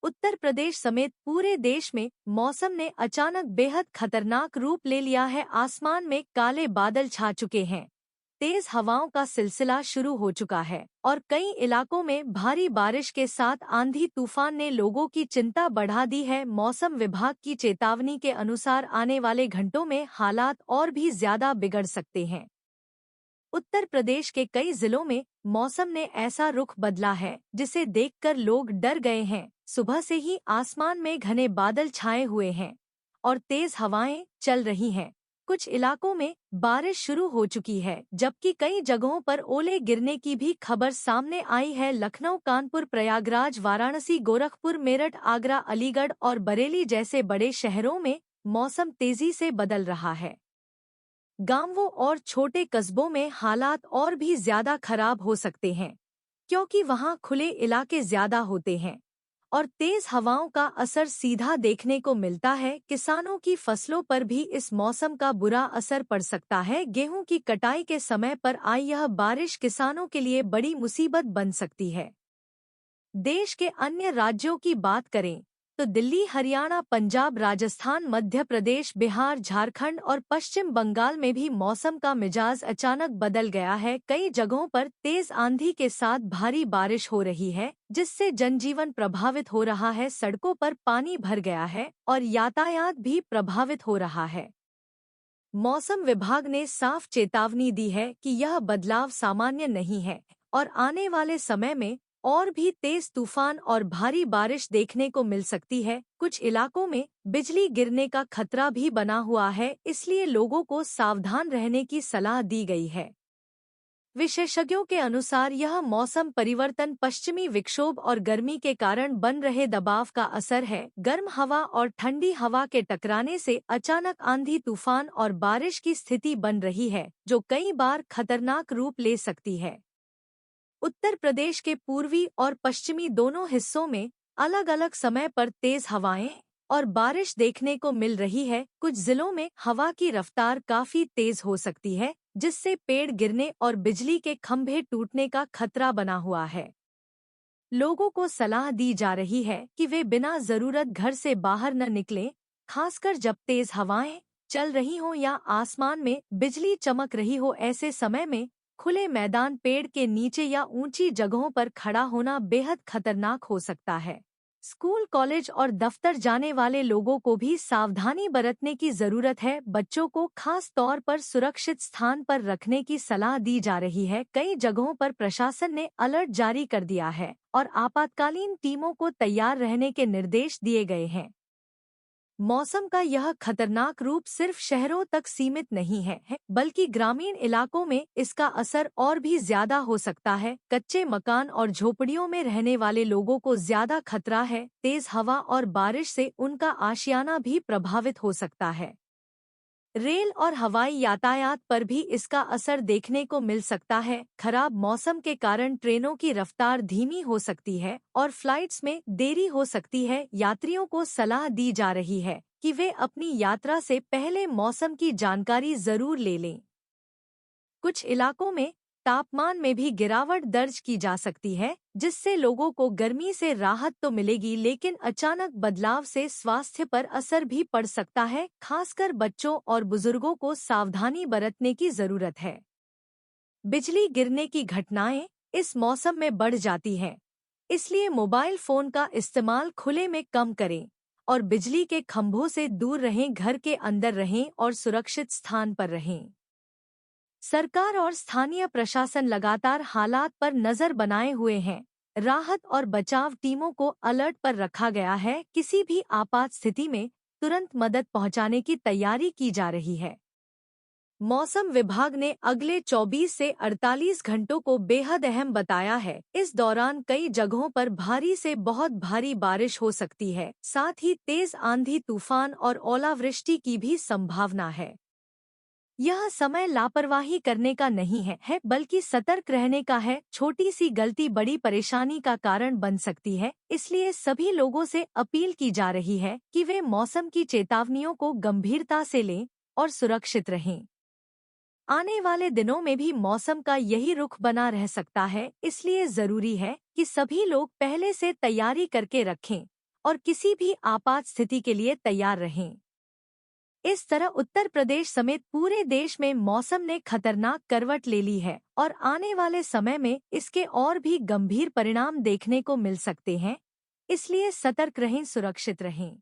उत्तर प्रदेश समेत पूरे देश में मौसम ने अचानक बेहद खतरनाक रूप ले लिया है। आसमान में काले बादल छा चुके हैं, तेज हवाओं का सिलसिला शुरू हो चुका है और कई इलाकों में भारी बारिश के साथ आंधी तूफान ने लोगों की चिंता बढ़ा दी है। मौसम विभाग की चेतावनी के अनुसार आने वाले घंटों में हालात और भी ज्यादा बिगड़ सकते हैं। उत्तर प्रदेश के कई जिलों में मौसम ने ऐसा रुख बदला है जिसे देखकर लोग डर गए हैं। सुबह से ही आसमान में घने बादल छाए हुए हैं और तेज हवाएं चल रही हैं। कुछ इलाकों में बारिश शुरू हो चुकी है, जबकि कई जगहों पर ओले गिरने की भी खबर सामने आई है। लखनऊ, कानपुर, प्रयागराज, वाराणसी, गोरखपुर, मेरठ, आगरा, अलीगढ़ और बरेली जैसे बड़े शहरों में मौसम तेजी से बदल रहा है। गांवों और छोटे कस्बों में हालात और भी ज्यादा खराब हो सकते हैं, क्योंकि वहां खुले इलाके ज्यादा होते हैं और तेज हवाओं का असर सीधा देखने को मिलता है। किसानों की फसलों पर भी इस मौसम का बुरा असर पड़ सकता है। गेहूं की कटाई के समय पर आई यह बारिश किसानों के लिए बड़ी मुसीबत बन सकती है। देश के अन्य राज्यों की बात करें तो दिल्ली, हरियाणा, पंजाब, राजस्थान, मध्य प्रदेश, बिहार, झारखंड और पश्चिम बंगाल में भी मौसम का मिजाज अचानक बदल गया है। कई जगहों पर तेज आंधी के साथ भारी बारिश हो रही है, जिससे जनजीवन प्रभावित हो रहा है। सड़कों पर पानी भर गया है और यातायात भी प्रभावित हो रहा है। मौसम विभाग ने साफ चेतावनी दी है कि यह बदलाव सामान्य नहीं है और आने वाले समय में और भी तेज तूफान और भारी बारिश देखने को मिल सकती है। कुछ इलाकों में बिजली गिरने का खतरा भी बना हुआ है, इसलिए लोगों को सावधान रहने की सलाह दी गई है। विशेषज्ञों के अनुसार यह मौसम परिवर्तन पश्चिमी विक्षोभ और गर्मी के कारण बन रहे दबाव का असर है। गर्म हवा और ठंडी हवा के टकराने से अचानक आंधी, तूफान और बारिश की स्थिति बन रही है, जो कई बार खतरनाक रूप ले सकती है। उत्तर प्रदेश के पूर्वी और पश्चिमी दोनों हिस्सों में अलग अलग समय पर तेज हवाएं और बारिश देखने को मिल रही है। कुछ जिलों में हवा की रफ्तार काफी तेज हो सकती है, जिससे पेड़ गिरने और बिजली के खंभे टूटने का खतरा बना हुआ है। लोगों को सलाह दी जा रही है कि वे बिना जरूरत घर से बाहर न निकलें, खासकर जब तेज हवाएं चल रही हों या आसमान में बिजली चमक रही हो। ऐसे समय में खुले मैदान, पेड़ के नीचे या ऊंची जगहों पर खड़ा होना बेहद खतरनाक हो सकता है। स्कूल, कॉलेज और दफ्तर जाने वाले लोगों को भी सावधानी बरतने की जरूरत है। बच्चों को खास तौर पर सुरक्षित स्थान पर रखने की सलाह दी जा रही है। कई जगहों पर प्रशासन ने अलर्ट जारी कर दिया है और आपातकालीन टीमों को तैयार रहने के निर्देश दिए गए हैं। मौसम का यह खतरनाक रूप सिर्फ शहरों तक सीमित नहीं है, बल्कि ग्रामीण इलाकों में इसका असर और भी ज्यादा हो सकता है। कच्चे मकान और झोपड़ियों में रहने वाले लोगों को ज्यादा खतरा है। तेज हवा और बारिश से उनका आशियाना भी प्रभावित हो सकता है। रेल और हवाई यातायात पर भी इसका असर देखने को मिल सकता है। खराब मौसम के कारण ट्रेनों की रफ्तार धीमी हो सकती है और फ्लाइट्स में देरी हो सकती है। यात्रियों को सलाह दी जा रही है कि वे अपनी यात्रा से पहले मौसम की जानकारी जरूर ले लें। कुछ इलाकों में तापमान में भी गिरावट दर्ज की जा सकती है, जिससे लोगों को गर्मी से राहत तो मिलेगी, लेकिन अचानक बदलाव से स्वास्थ्य पर असर भी पड़ सकता है। खासकर बच्चों और बुजुर्गों को सावधानी बरतने की जरूरत है। बिजली गिरने की घटनाएं इस मौसम में बढ़ जाती हैं, इसलिए मोबाइल फोन का इस्तेमाल खुले में कम करें और बिजली के खंभों से दूर रहें। घर के अंदर रहें और सुरक्षित स्थान पर रहें। सरकार और स्थानीय प्रशासन लगातार हालात पर नजर बनाए हुए हैं। राहत और बचाव टीमों को अलर्ट पर रखा गया है। किसी भी आपात स्थिति में तुरंत मदद पहुंचाने की तैयारी की जा रही है। मौसम विभाग ने अगले 24 से 48 घंटों को बेहद अहम बताया है। इस दौरान कई जगहों पर भारी से बहुत भारी बारिश हो सकती है। साथ ही तेज आंधी, तूफान और ओलावृष्टि की भी संभावना है। यह समय लापरवाही करने का नहीं है, बल्कि सतर्क रहने का है। छोटी सी गलती बड़ी परेशानी का कारण बन सकती है, इसलिए सभी लोगों से अपील की जा रही है कि वे मौसम की चेतावनियों को गंभीरता से लें और सुरक्षित रहें। आने वाले दिनों में भी मौसम का यही रुख बना रह सकता है, इसलिए जरूरी है कि सभी लोग पहले से तैयारी करके रखें और किसी भी आपात स्थिति के लिए तैयार रहें। इस तरह उत्तर प्रदेश समेत पूरे देश में मौसम ने खतरनाक करवट ले ली है और आने वाले समय में इसके और भी गंभीर परिणाम देखने को मिल सकते हैं। इसलिए सतर्क रहें, सुरक्षित रहें।